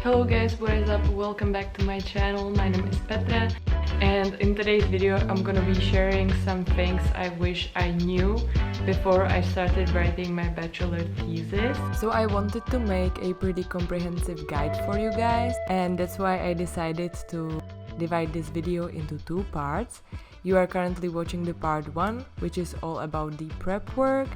Hello guys, what is up? Welcome back to my channel. My name is Petra, and in today's video I'm gonna be sharing some things I wish I knew before I started writing my bachelor thesis. So I wanted to make a pretty comprehensive guide for you guys, and that's why I decided to divide this video into two parts. You are currently watching the part 1, which is all about the prep work.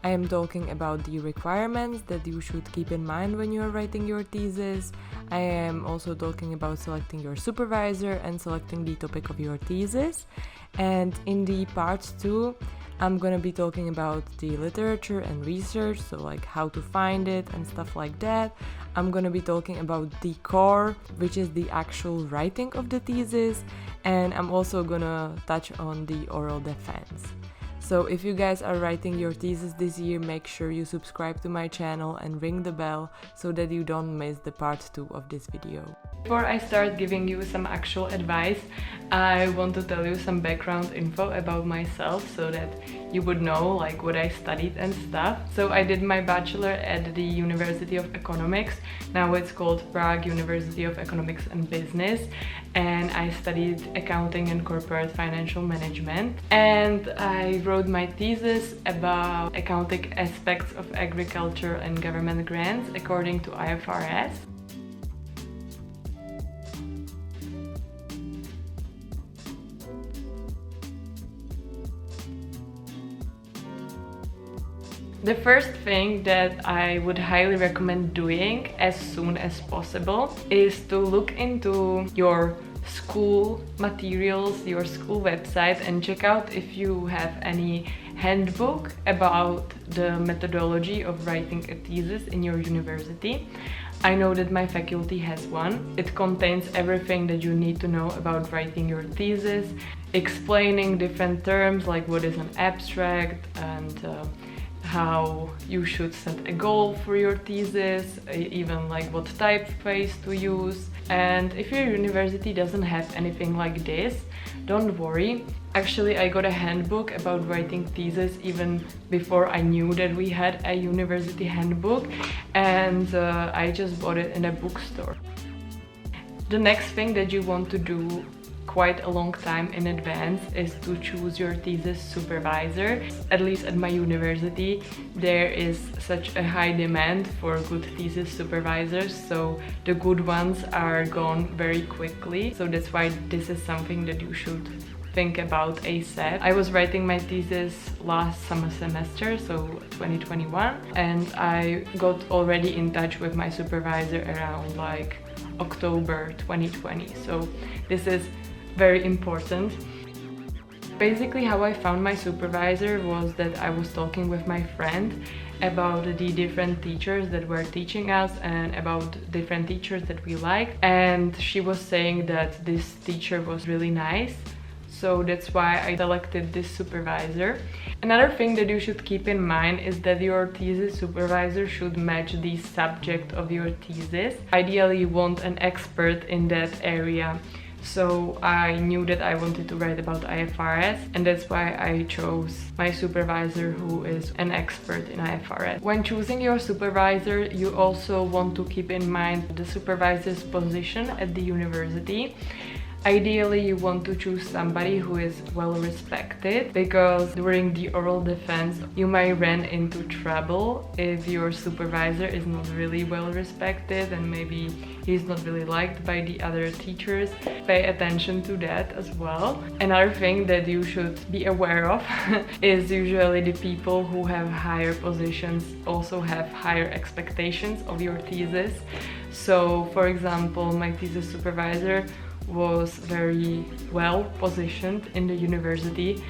I am talking about the requirements that you should keep in mind when you are writing your thesis. I am also talking about selecting your supervisor and selecting the topic of your thesis. And in the part 2, I'm gonna be talking about the literature and research, so like how to find it and stuff like that. I'm gonna be talking about the core, which is the actual writing of the thesis, and I'm also gonna touch on the oral defense. So if you guys are writing your thesis this year, make sure you subscribe to my channel and ring the bell so that you don't miss the part 2 of this video. Before I start giving you some actual advice, I want to tell you some background info about myself so that you would know like what I studied and stuff. So I did my bachelor at the University of Economics. Now it's called Prague University of Economics and Business, and I studied accounting and corporate financial management. And I wrote my thesis about accounting aspects of agriculture and government grants according to IFRS. The first thing that I would highly recommend doing as soon as possible is to look into your school materials, your school website, and check out if you have any handbook about the methodology of writing a thesis in your university. I know that my faculty has one. It contains everything that you need to know about writing your thesis, explaining different terms like what is an abstract and how you should set a goal for your thesis, even like what typeface to use. And if your university doesn't have anything like this, don't worry. Actually, I got a handbook about writing thesis even before I knew that we had a university handbook, and I just bought it in a bookstore. The next thing that you want to do quite a long time in advance is to choose your thesis supervisor. At least at my university there is such a high demand for good thesis supervisors, so the good ones are gone very quickly. So that's why this is something that you should think about ASAP. I was writing my thesis last summer semester, so 2021, and I got already in touch with my supervisor around like October 2020. So this is very important. Basically, how I found my supervisor was that I was talking with my friend about the different teachers that were teaching us and about different teachers that we liked, and she was saying that this teacher was really nice. So that's why I selected this supervisor. Another thing that you should keep in mind is that your thesis supervisor should match the subject of your thesis. Ideally, you want an expert in that area. So I knew that I wanted to write about IFRS, and that's why I chose my supervisor who is an expert in IFRS. When choosing your supervisor, you also want to keep in mind the supervisor's position at the university. Ideally, you want to choose somebody who is well respected, because during the oral defense you may run into trouble if your supervisor is not really well respected and maybe he's not really liked by the other teachers. Pay attention to that as well. Another thing that you should be aware of is usually the people who have higher positions also have higher expectations of your thesis. So for example, my thesis supervisor was very well positioned in the university,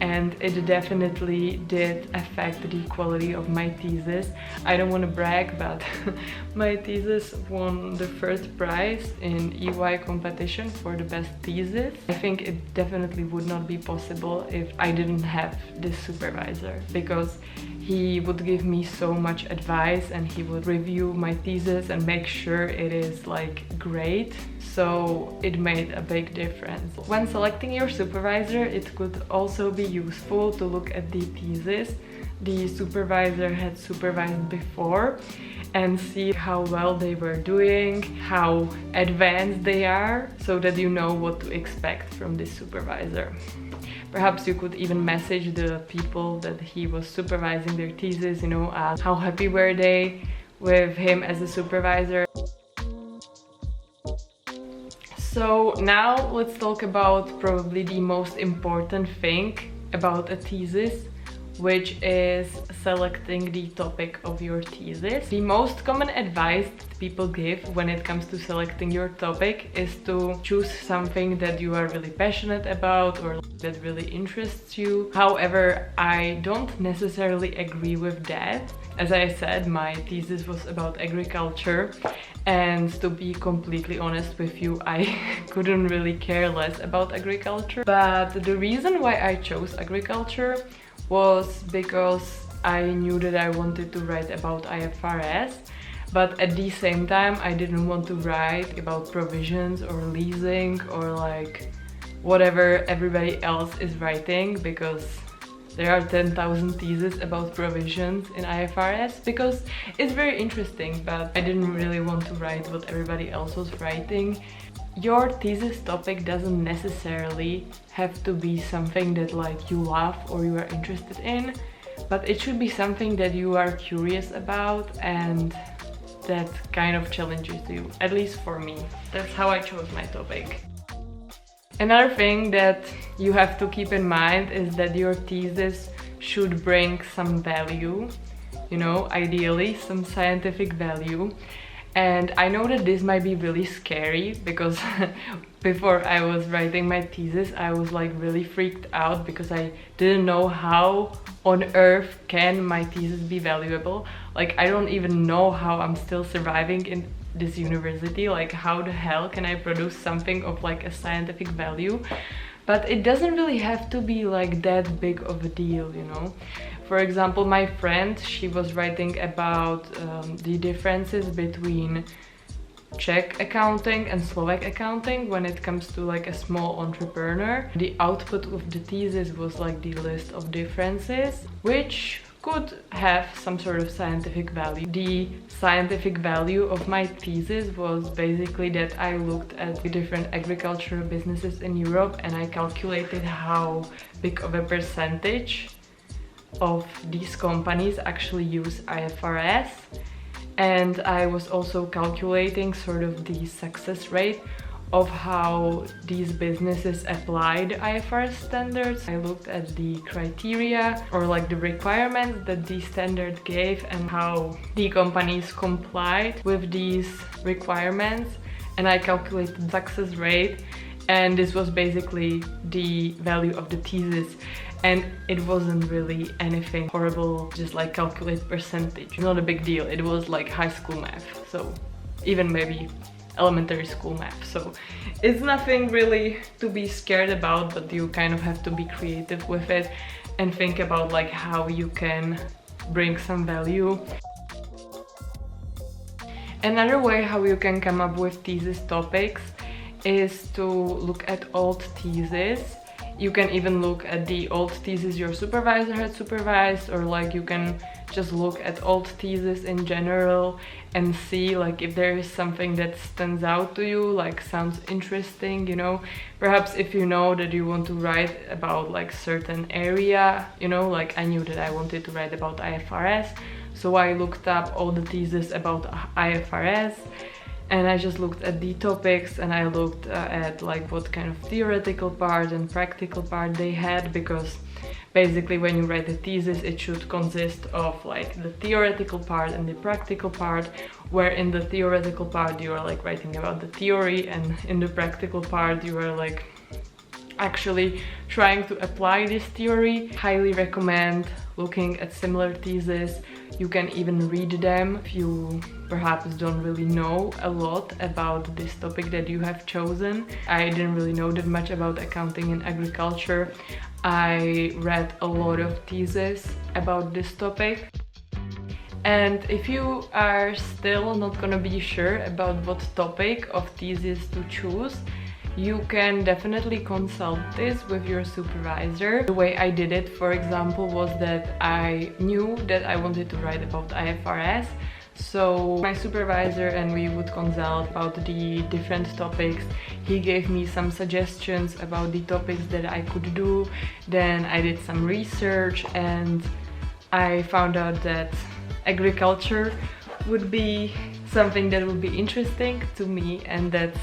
and it definitely did affect the quality of my thesis. I don't want to brag, but my thesis won the first prize in EY competition for the best thesis. I think it definitely would not be possible if I didn't have this supervisor, because he would give me so much advice and he would review my thesis and make sure it is like great. So it made a big difference. When selecting your supervisor, it could also be useful to look at the thesis the supervisor had supervised before, and see how well they were doing, how advanced they are, so that you know what to expect from this supervisor. Perhaps you could even message the people that he was supervising their thesis, you know, ask how happy were they with him as a supervisor. So now let's talk about probably the most important thing about a thesis, which is selecting the topic of your thesis. The most common advice that people give when it comes to selecting your topic is to choose something that you are really passionate about or that really interests you. However, I don't necessarily agree with that. As I said, my thesis was about agriculture, and to be completely honest with you, I couldn't really care less about agriculture. But the reason why I chose agriculture was because I knew that I wanted to write about IFRS, but at the same time I didn't want to write about provisions or leasing or like whatever everybody else is writing, because there are 10,000 theses about provisions in IFRS, because it's very interesting, but I didn't really want to write what everybody else was writing. Your thesis topic doesn't necessarily have to be something that like you love or you are interested in, but it should be something that you are curious about and that kind of challenges you, at least for me. That's how I chose my topic. Another thing that you have to keep in mind is that your thesis should bring some value, you know, ideally some scientific value. And I know that this might be really scary, because before I was writing my thesis I was like really freaked out because I didn't know how on earth can my thesis be valuable. Like, I don't even know how I'm still surviving in this university. Like, how the hell can I produce something of like a scientific value? But it doesn't really have to be like that big of a deal, you know. For example, my friend, she was writing about the differences between Czech accounting and Slovak accounting when it comes to like a small entrepreneur. The output of the thesis was like the list of differences, which could have some sort of scientific value. The scientific value of my thesis was basically that I looked at the different agricultural businesses in Europe and I calculated how big of a percentage of these companies actually use IFRS, and I was also calculating sort of the success rate of how these businesses apply the IFRS standards. I looked at the criteria or like the requirements that the standard gave and how the companies complied with these requirements, and I calculated success rate, and this was basically the value of the thesis. And it wasn't really anything horrible, just like calculate percentage. Not a big deal. It was like high school math, so even maybe elementary school math. So it's nothing really to be scared about, but you kind of have to be creative with it and think about like how you can bring some value. Another way how you can come up with thesis topics is to look at old theses. You can even look at the old thesis your supervisor had supervised, or like you can just look at old theses in general and see like if there is something that stands out to you, like sounds interesting, you know. Perhaps if you know that you want to write about like certain area, you know, like I knew that I wanted to write about IFRS, so I looked up all the theses about IFRS. And I just looked at the topics and I looked at like what kind of theoretical part and practical part they had, because basically when you write a thesis it should consist of like the theoretical part and the practical part, where in the theoretical part you are like writing about the theory, and in the practical part you are like actually trying to apply this theory. Highly recommend looking at similar theses. You can even read them if you perhaps don't really know a lot about this topic that you have chosen. I didn't really know that much about accounting and agriculture. I read a lot of theses about this topic. And if you are still not gonna be sure about what topic of thesis to choose, you can definitely consult this with your supervisor. The way I did it, for example, was that I knew that I wanted to write about IFRS, So my supervisor and we would consult about the different topics. He gave me some suggestions about the topics that I could do. Then I did some research and I found out that agriculture would be something that would be interesting to me, and that's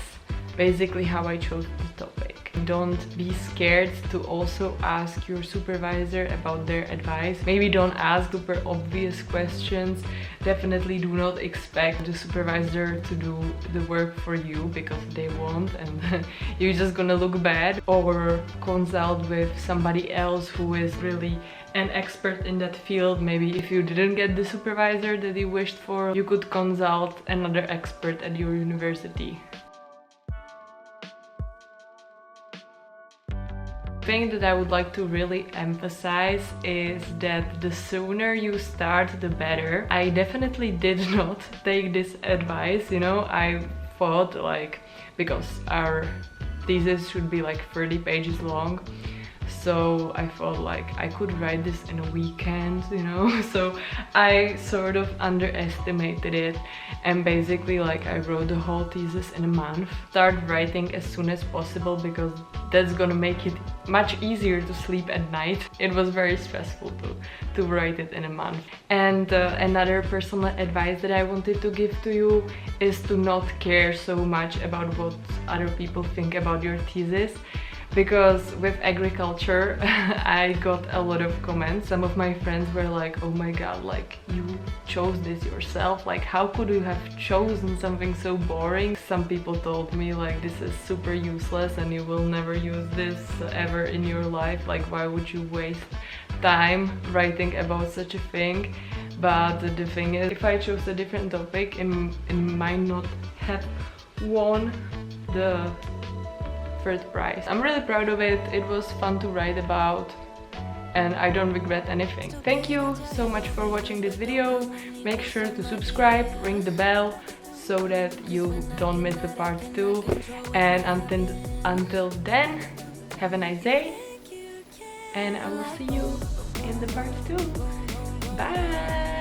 basically how I chose the topic. Don't be scared to also ask your supervisor about their advice. Maybe don't ask super obvious questions. Definitely do not expect the supervisor to do the work for you, because they won't, and you're just gonna look bad. Or consult with somebody else who is really an expert in that field. Maybe if you didn't get the supervisor that you wished for, you could consult another expert at your university. Thing that I would like to really emphasize is that the sooner you start, the better. I definitely did not take this advice, you know. I thought, like, because our thesis should be like 30 pages long, so I thought like I could write this in a weekend, you know. So I sort of underestimated it, and basically like I wrote the whole thesis in a month. Start writing as soon as possible, because that's gonna make it much easier to sleep at night. It was very stressful to write it in a month. And another personal advice that I wanted to give to you is to not care so much about what other people think about your thesis. Because with agriculture I got a lot of comments. Some of my friends were like, oh my god, like, you chose this yourself, like how could you have chosen something so boring? Some people told me like, this is super useless and you will never use this ever in your life, like why would you waste time writing about such a thing? But the thing is, if I chose a different topic, it might not have won the first prize. I'm really proud of it. It was fun to write about and I don't regret anything. Thank you so much for watching this video. Make sure to subscribe, ring the bell so that you don't miss the part 2. And until then, have a nice day and I will see you in the part 2. Bye!